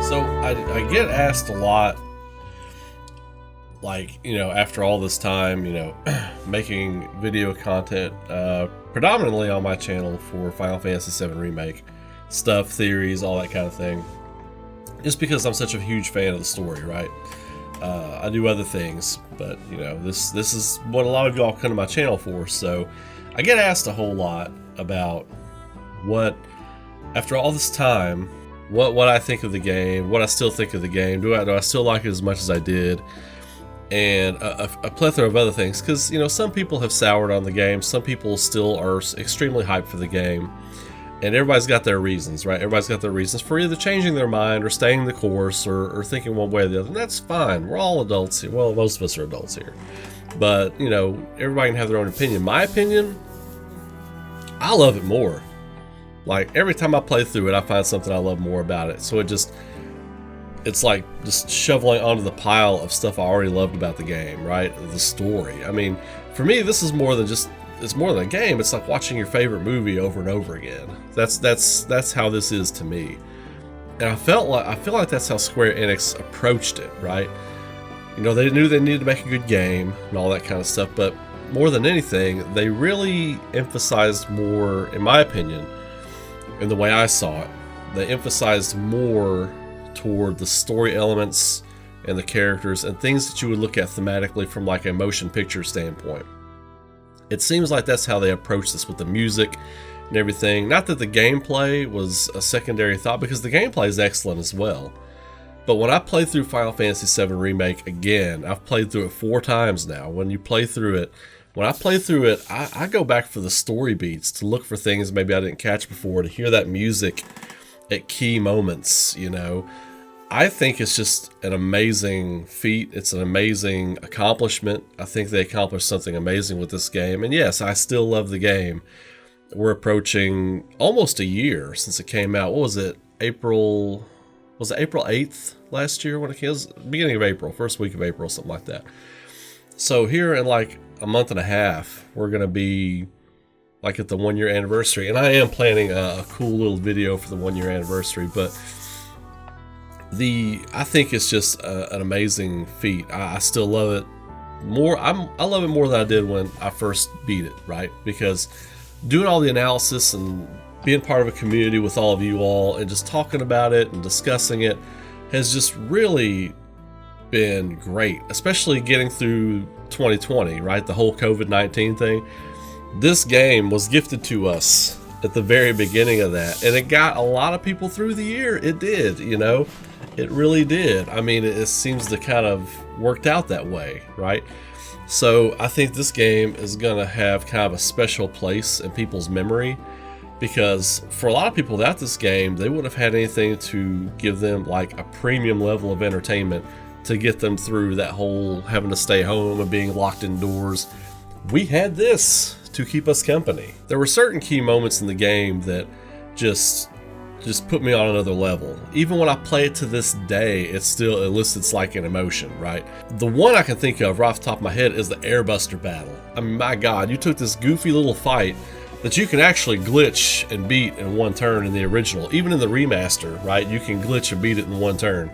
So I get asked a lot, like, after all this time, making video content, predominantly on my channel for Final Fantasy VII Remake, stuff, theories, all that kind of thing, just because I'm such a huge fan of the story, right? I do other things, but, this is what a lot of y'all come to my channel for, so I get asked a whole lot about after all this time, what I think of the game, what I still think of the game, do I still like it as much as I did, and a plethora of other things, because some people have soured on the game, some people still are extremely hyped for the game, and everybody's got their reasons, right? Everybody's got their reasons for either changing their mind or staying the course or thinking one way or the other, and that's fine. We're all adults here. Well, most of us are adults here, but everybody can have their own opinion. My opinion, I love it more. Like, every time I play through it, I find something I love more about it. So it's like just shoveling onto the pile of stuff I already loved about the game, right? The story. I mean, for me, this is more than it's more than a game. It's like watching your favorite movie over and over again. That's how this is to me. And I feel like that's how Square Enix approached it, right? They knew they needed to make a good game and all that kind of stuff, but more than anything, they really emphasized more, in my opinion, in the way I saw it, they emphasized more toward the story elements and the characters and things that you would look at thematically from like a motion picture standpoint. It seems like that's how they approached this with the music and everything. Not that the gameplay was a secondary thought, because the gameplay is excellent as well. But when I play through Final Fantasy VII Remake again, I've played through it 4 times now. When I play through it, I go back for the story beats to look for things maybe I didn't catch before, to hear that music at key moments, I think it's just an amazing feat. It's an amazing accomplishment. I think they accomplished something amazing with this game. And yes, I still love the game. We're approaching almost a year since it came out. What was it? Was it April 8th last year when it came? It was beginning of April, first week of April, something like that. So here in like a month and a half, we're going to be like at the 1-year anniversary. And I am planning a cool little video for the 1-year anniversary, but I think it's just an amazing feat. I still love it more. I love it more than I did when I first beat it, right? Because doing all the analysis and being part of a community with all of you all and just talking about it and discussing it has just really been great, especially getting through 2020, right? The whole COVID-19 thing. This game was gifted to us at the very beginning of that, and it got a lot of people through the year. It did, it really did. I mean, it seems to kind of worked out that way, right? So I think this game is going to have kind of a special place in people's memory, because for a lot of people without this game, they wouldn't have had anything to give them like a premium level of entertainment to get them through that whole having to stay home and being locked indoors. We had this to keep us company. There were certain key moments in the game that just put me on another level. Even when I play it to this day, it still elicits like an emotion, right? The one I can think of right off the top of my head is the Airbuster battle. I mean, my God, you took this goofy little fight that you can actually glitch and beat in one turn in the original. Even in the remaster, right? You can glitch and beat it in one turn.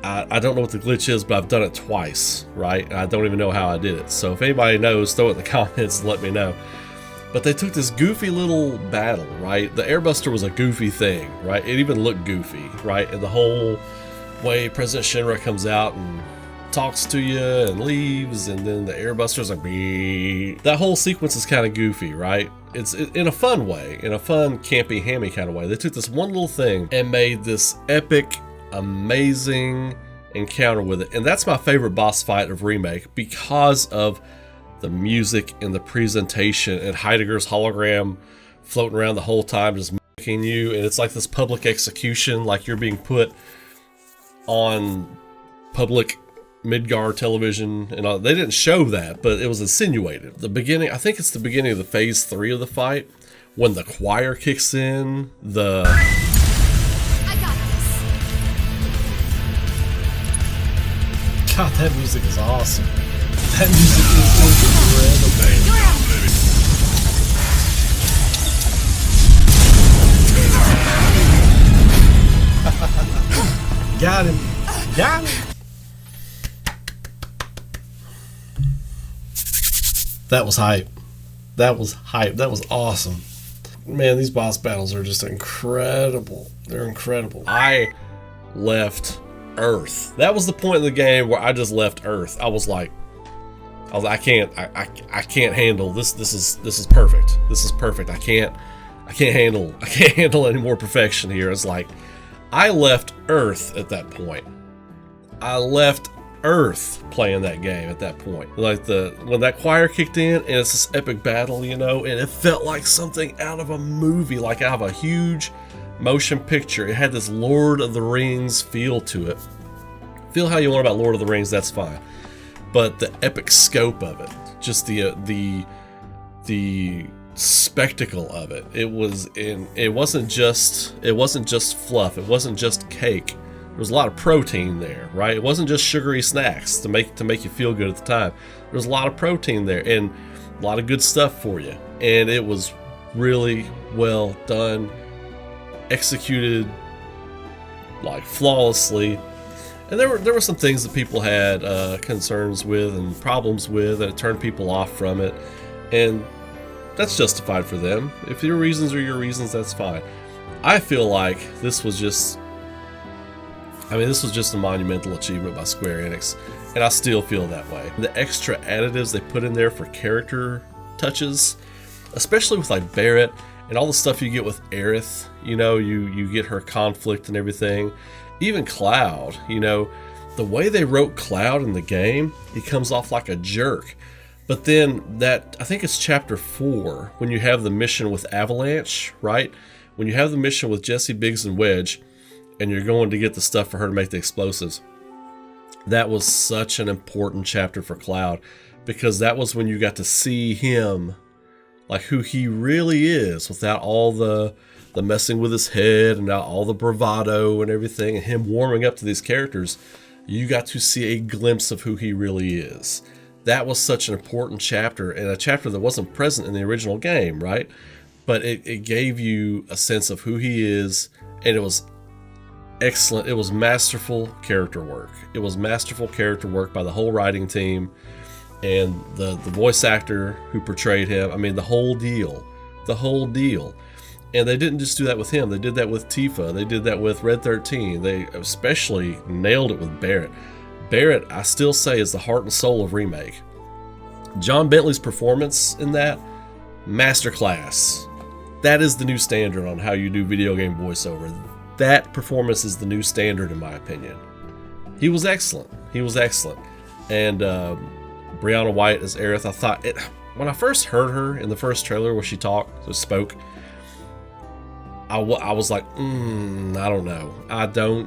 I don't know what the glitch is, but I've done it twice, right? And I don't even know how I did it. So if anybody knows, throw it in the comments and let me know. But they took this goofy little battle, right? The Airbuster was a goofy thing, right? It even looked goofy, right? And the whole way President Shinra comes out and talks to you and leaves, and then the Airbuster's like, beep. That whole sequence is kind of goofy, right? It's in a fun way, in a fun, campy, hammy kind of way. They took this one little thing and made this epic, amazing encounter with it. And that's my favorite boss fight of Remake, because of the music and the presentation and Heidegger's hologram floating around the whole time just mimicking you, and it's like this public execution, like you're being put on public Midgar television, and they didn't show that, but it was insinuated. The beginning, I think it's the beginning of the phase 3 of the fight, when the choir kicks in, I got this. God, that music is awesome. That music is incredible. That was hype. That was hype. That was awesome. Man, these boss battles are just incredible. They're incredible. I left Earth. That was the point in the game where I just left Earth. I was like, I can't handle this. This is perfect. This is perfect. I can't handle any more perfection here. It's like I left Earth at that point. I left Earth playing that game at that point. Like when that choir kicked in and it's this epic battle, you know, and it felt like something out of a movie, like out of a huge motion picture. It had this Lord of the Rings feel to it. Feel how you want about Lord of the Rings, that's fine. But the epic scope of it, just the spectacle of it. It wasn't just fluff. It wasn't just cake. There was a lot of protein there, right? It wasn't just sugary snacks to make you feel good at the time. There was a lot of protein there and a lot of good stuff for you. And it was really well done, executed like flawlessly. And there were some things that people had concerns with and problems with, and it turned people off from it. And that's justified for them. If your reasons are your reasons, that's fine. I feel like this was just a monumental achievement by Square Enix, and I still feel that way. The extra additives they put in there for character touches, especially with like Barrett and all the stuff you get with Aerith, you know, you get her conflict and everything. Even Cloud, you know, the way they wrote Cloud in the game, he comes off like a jerk. But then I think it's chapter 4, when you have the mission with Avalanche, right? When you have the mission with Jesse, Biggs, and Wedge, and you're going to get the stuff for her to make the explosives. That was such an important chapter for Cloud, because that was when you got to see him, like who he really is, without all the messing with his head and all the bravado and everything, and him warming up to these characters. You got to see a glimpse of who he really is. That was such an important chapter, and a chapter that wasn't present in the original game, right? But it gave you a sense of who he is, and it was excellent. It was masterful character work. It was masterful character work by the whole writing team and the voice actor who portrayed him. I mean, the whole deal. And they didn't just do that with him. They did that with Tifa. They did that with Red 13. They especially nailed it with Barrett. Barrett, I still say, is the heart and soul of Remake. John Bentley's performance in that, masterclass. That is the new standard on how you do video game voiceover. That performance is the new standard, in my opinion. He was excellent. And Brianna White as Aerith, I thought when I first heard her in the first trailer where she spoke, I was like, I don't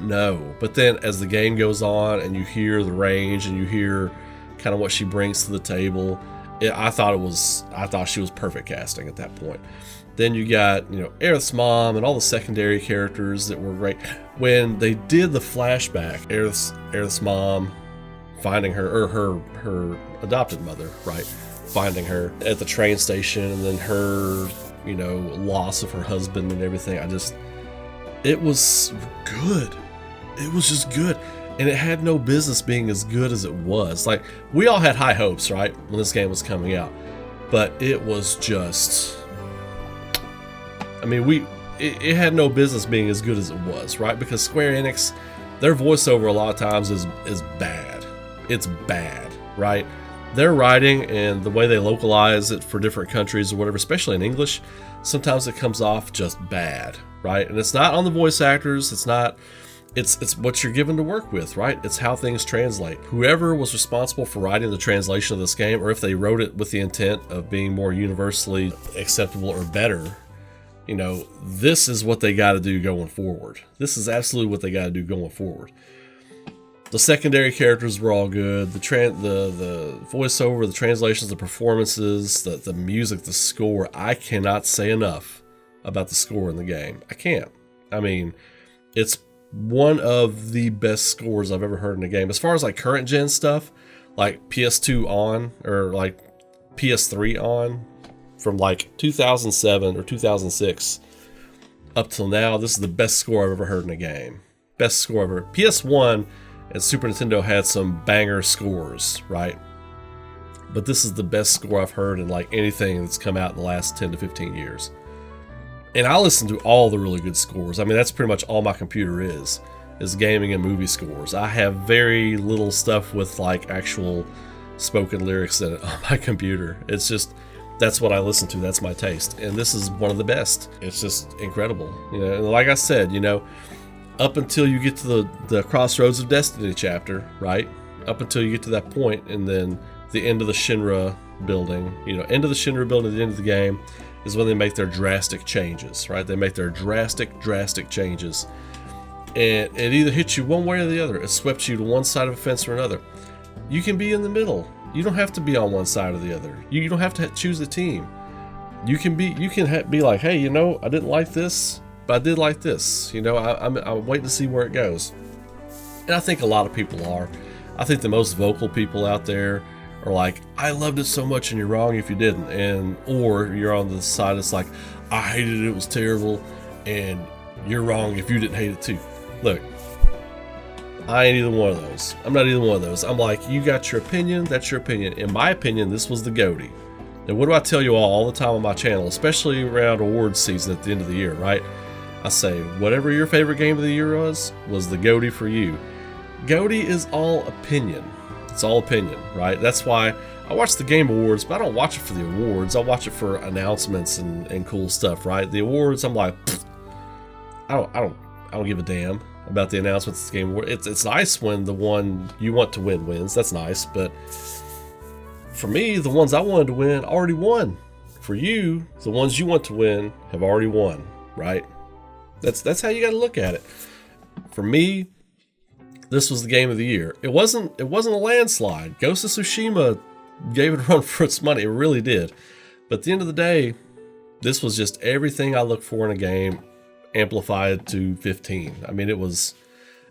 know. But then as the game goes on and you hear the range and you hear kind of what she brings to the table, I thought she was perfect casting at that point. Then you got, Aerith's mom and all the secondary characters that were great. When they did the flashback, Aerith's mom finding her, or her adopted mother, right, finding her at the train station, and then her loss of her husband and everything. It was good. It was just good. And it had no business being as good as it was. Like, we all had high hopes, right, when this game was coming out. But it was just, it had no business being as good as it was, right? Because Square Enix, their voiceover a lot of times is bad. It's bad, right? Their writing and the way they localize it for different countries or whatever, especially in English, sometimes it comes off just bad, right? And it's not on the voice actors. It's what you're given to work with, right? It's how things translate. Whoever was responsible for writing the translation of this game, or if they wrote it with the intent of being more universally acceptable or better, this is what they got to do going forward. This is absolutely what they got to do going forward. The secondary characters were all good. The voiceover, the translations, the performances, the music, the score. I cannot say enough about the score in the game. I can't. It's one of the best scores I've ever heard in a game. As far as like current gen stuff, like PS2 on, or like PS3 on, from like 2007 or 2006 up till now, this is the best score I've ever heard in a game. Best score ever. PS1 and Super Nintendo had some banger scores, right? but this is the best score I've heard in like anything that's come out in the last 10 to 15 years. And I listen to all the really good scores. I mean, that's pretty much all my computer is gaming and movie scores. I have very little stuff with like actual spoken lyrics in it on my computer. It's just, that's what I listen to. That's my taste. And this is one of the best. It's just incredible. You know, and like I said, you know, up until you get to the Crossroads of Destiny chapter, right? Up until you get to that point, and then the end of the Shinra building, you know, end of the Shinra building at the end of the game is when they make their drastic changes, right? They make their drastic changes. And it either hits you one way or the other. It swept you to one side of a fence or another. You can be in the middle. You don't have to be on one side or the other. You don't have to choose a team. You can be like, hey, you know, I didn't like this, but I did like this. You know, I'm waiting to see where it goes. And I think a lot of people are. I think the most vocal people out there are like, I loved it so much and you're wrong if you didn't. And or you're on the side that's like, I hated it, it was terrible, and you're wrong if you didn't hate it too. Look, I ain't either one of those. I'm not either one of those. I'm like, you got your opinion, that's your opinion. In my opinion, this was the GOTY. And what do I tell you all the time on my channel, especially around awards season at the end of the year, right? I say, whatever your favorite game of the year was the GOTY for you. GOTY is all opinion. It's all opinion, right? That's why I watch the Game Awards, but I don't watch it for the awards. I watch it for announcements and cool stuff, right? The awards, I'm like, I don't give a damn about the announcements of the Game Award. It's nice when the one you want to win wins. That's nice, but for me, the ones I wanted to win already won. For you, the ones you want to win have already won, right? That's how you got to look at it. For me, this was the game of the year. It wasn't a landslide. Ghost of Tsushima gave it a run for its money. It really did. But at the end of the day, this was just everything I look for in a game amplified to 15. I mean, it was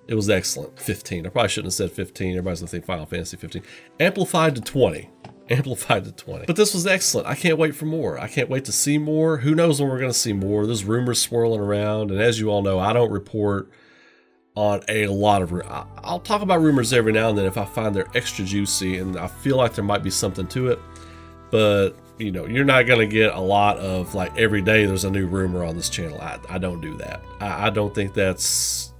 excellent. 15. I probably shouldn't have said 15. Everybody's gonna think Final Fantasy 15. Amplified to 20. Amplified to 20. But this was excellent. I can't wait for more. I can't wait to see more. Who knows when we're gonna see more? There's rumors swirling around, and as you all know, I don't report on a lot of. I'll talk about rumors every now and then if I find they're extra juicy and I feel like there might be something to it. But you know, you're not gonna get a lot of like every day there's a new rumor on this channel. I don't do that. I don't think that's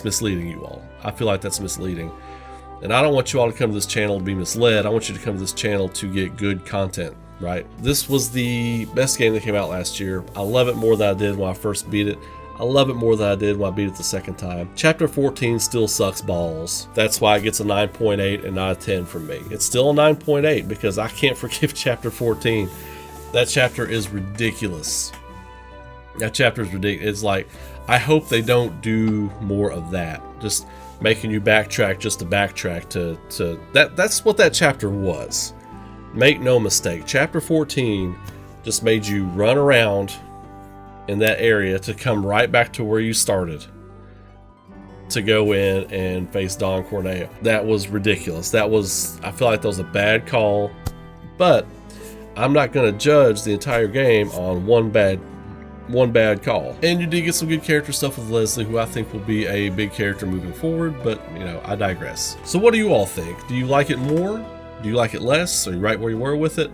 misleading you all. I feel like that's misleading, and I don't want you all to come to this channel to be misled. I want you to come to this channel to get good content, right? This was the best game that came out last year. I love it more than I did when I first beat it. I love it more than I did when I beat it the second time. Chapter 14 still sucks balls. That's why it gets a 9.8 and not a 10 from me. It's still a 9.8 because I can't forgive Chapter 14. That chapter is ridiculous. That chapter is ridiculous. It's like, I hope they don't do more of that. Just making you backtrack just to backtrack to that's what that chapter was. Make no mistake. Chapter 14 just made you run around in that area to come right back to where you started to go in and face Don Corneo. That was ridiculous. I feel like that was a bad call, but I'm not going to judge the entire game on one bad call. And you did get some good character stuff with Leslie, who I think will be a big character moving forward, but you know, I digress. So what do you all think? Do you like it more? Do you like it less? Are you right where you were with it?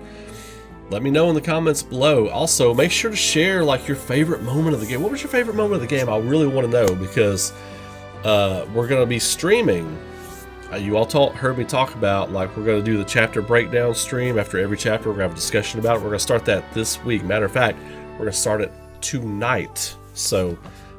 Let me know in the comments below. Also, make sure to share like your favorite moment of the game. What was your favorite moment of the game? I really want to know, because we're going to be streaming. You all heard me talk about, like, we're going to do the chapter breakdown stream after every chapter. We're going to have a discussion about it. We're going to start that this week. Matter of fact, we're going to start it tonight. So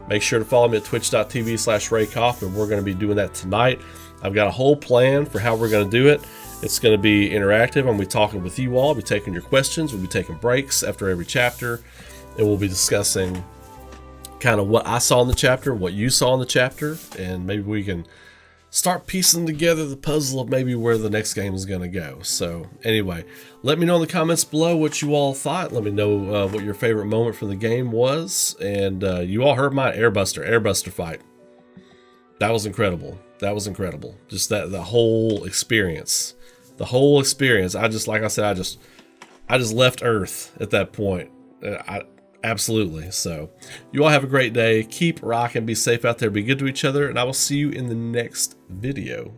make sure to follow me at twitch.tv/Ray Kaufman. We're going to be doing that tonight. I've got a whole plan for how we're going to do it. It's going to be interactive. I'm going to be talking with you all. I'll be taking your questions. We'll be taking breaks after every chapter. And we'll be discussing kind of what I saw in the chapter, what you saw in the chapter. And maybe we can start piecing together the puzzle of maybe where the next game is going to go. So anyway, let me know in the comments below what you all thought. Let me know what your favorite moment from the game was. And you all heard my Airbuster fight. That was incredible. That was incredible. Just the whole experience. The whole experience. Like I said, I just left Earth at that point. Absolutely. So you all have a great day. Keep rocking. Be safe out there. Be good to each other. And I will see you in the next video.